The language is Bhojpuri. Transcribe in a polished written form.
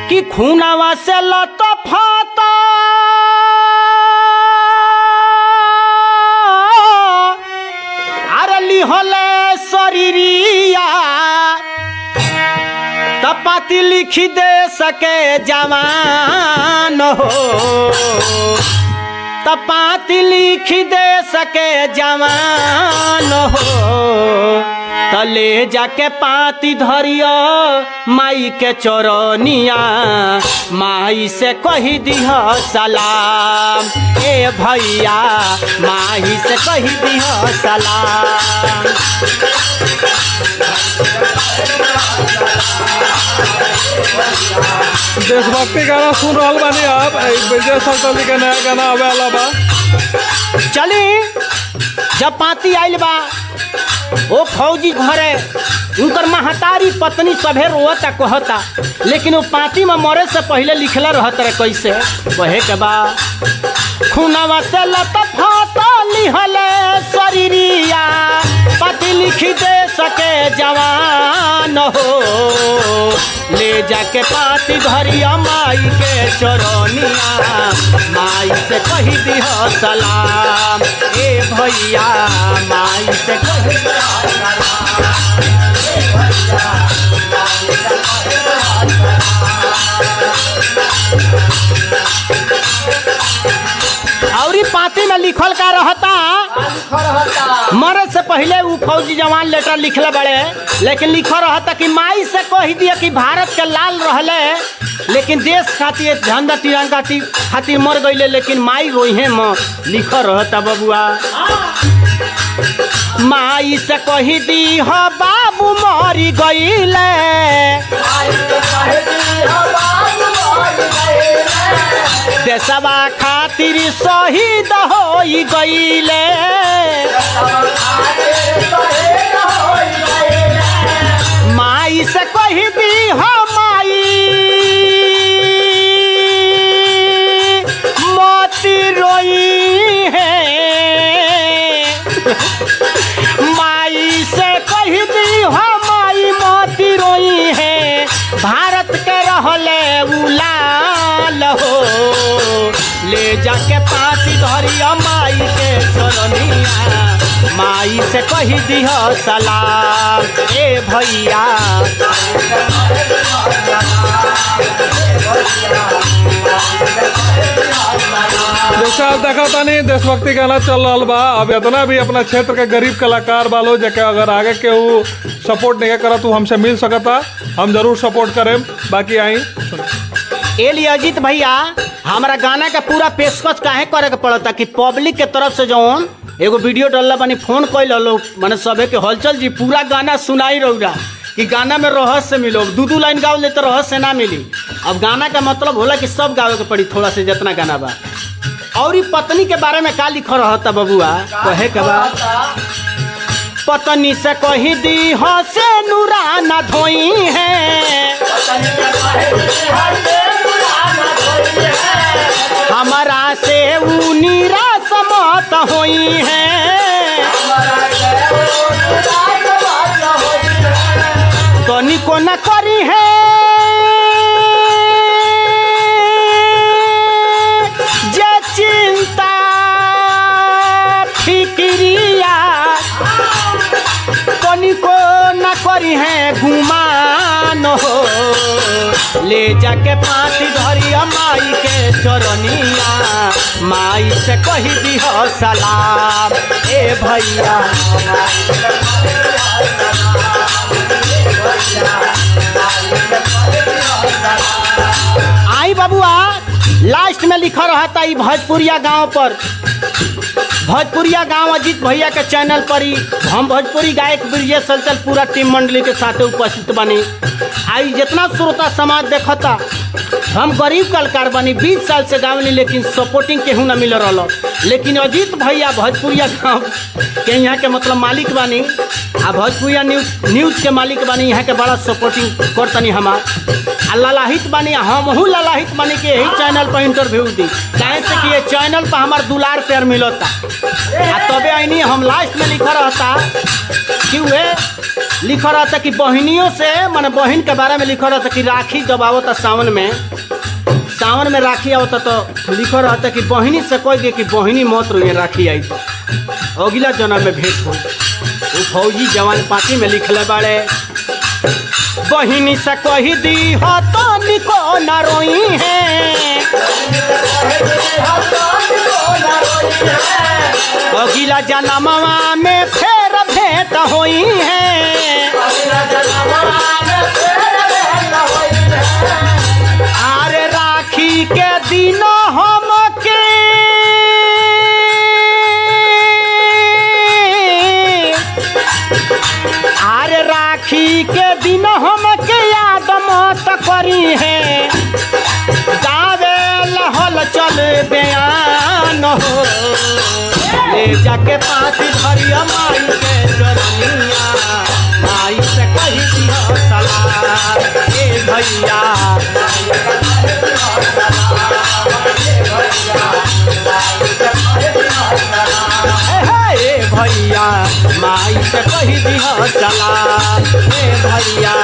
कि खूनावा से लतफाता आरली होले शरीरिया तपाती लिखी दे सके जवान हो तपाती लिखी दे सके जवान हो तले जाके पाती धरिया माई के चरनिया माई से कही दिह सलाम ए भैया माई से कही दिह सलाम। देशभक्ति गाना सुन रहा बानी आप विजय सरतली के नया गाना आवे वाला बा। चली जब पाती आइल बा ओ फौजी घरे उनकर महतारी पत्नी सभे रोता कहता लेकिन वो पाती में मरे से पहले लिखला रहत रहे कैसे कहे के बा खूनवा से लतफाता लिहले शरीरिया पति लिखी दे सके जवान हो ले जाके पाती धरिया माई के चरनिया माई से कही दिह सलाम ए भैया माई से कही दिह सलाम ए भैया माई से कही दिह सलाम। और पाती में लिखल का रहता मरे से पहले वो फौजी जवान लेटर लिखले बड़े लेकिन लिखल रहता कि माई से कह दिया कि भारत के लाल रहले लेकिन देश खातिर झंडा तिरंगा खातिर मर गईले लेकिन माई रोहे मत लिखल रहता बबुआ माई से कही दी हो बाबू मरी गईले देशवा खातिर शहीद हो गईले माई से कही दी हो माई मोती रोई है माई से कही दी हो माई मोती रोई है भारत के रहले उलाल हो ले जाके पाती धरिया माई के चरनिया माई से कही दिह सलाम ए भैया जैसे आप देखा तानी देशभक्ति गाना चल रहा बा। अब इतना भी अपना क्षेत्र के गरीब कलाकार बालो जके अगर आगे के वो सपोर्ट नहीं करा तो हमसे मिल सकता हम जरूर सपोर्ट करें। बाकी आई ए लिए अजीत भैया हमारा गाना का पूरा पेशकश काहे करे के पड़ता कि पब्लिक के तरफ से जौन एगो वीडियो डालला बनी फोन कैल लोग माने सबे के हलचल जी पूरा गाना सुनाई रहुरा कि गाना में रहस्य मिलो दू लाइन गाओ ले तो रहस्य ना मिली। अब गाना का मतलब होला कि सब गावे के पड़ी थोड़ा से जितना गाना बा। और पत्नी के बारे में का लिखल रहता बबुआ कहे के बा पत्नी से कही दी हो से नूरा ना धोई है हमारा से ऊ निराश मत होई है तनी को न करी है जे चिंता फिक्रिया तनी को न करी है गुमान हो ले जाके पाती धरिया माई के चरनिया माई से कही दिह सलाम ए भैया आई बबुआ लास्ट में लिखा रहता ई भोजपुरिया गांव पर भोजपुरिया गांव अजीत भैया के चैनल पर ही हम भोजपुरी गायक ब्रिजेश सलचल पूरा टीम मंडली के साथ उपस्थित बनी। आई जितना श्रोता समाज देखता हम गरीब कलाकार बनी 20 साल से गावनी लेकिन सपोर्टिंग केहू न मिल रहा लेकिन अजीत भैया भोजपुरिया गाँव के यहाँ के मतलब मालिक बनी आ भोजपुरिया न्यूज़ के मालिक बनी यहाँ के बड़ा सपोर्टिंग करतनी हमार आ ललाहित बानी, हमहू ललाहित बानी कि यही चैनल पर इंटरव्यू दी, काहे से कि ये चैनल पर हमार दुलार प्यार मिलता। आ तबे आईनी हम लास्ट में लिखा रहता कि वे लिखा रहता कि बहनियों से माने बहन के बारे में लिखा रहता कि राखी जब आवता सावन में राखी आवता तो लिखा रहता कि बहनी से कह दे कि बहनी मत रोइए राखी आई तो अगला जन्म में भेंट हो। वो फौजी जवान पार्टी में लिखले बाड़े बहनी से कही दी हो तो निको न रोई है, अगला जन्मवा में फेर भेंट होई है। अरे राखी के दिन हम के अरे राखी के दिन हम के याद मत करी है, गावे लहल चल बयान हो, ले जाके पासी धरिया माई के चरनिया, माई से कही दिया सलाह ए भैया, ए भैया माई से कही दिया सलाह ए भैया।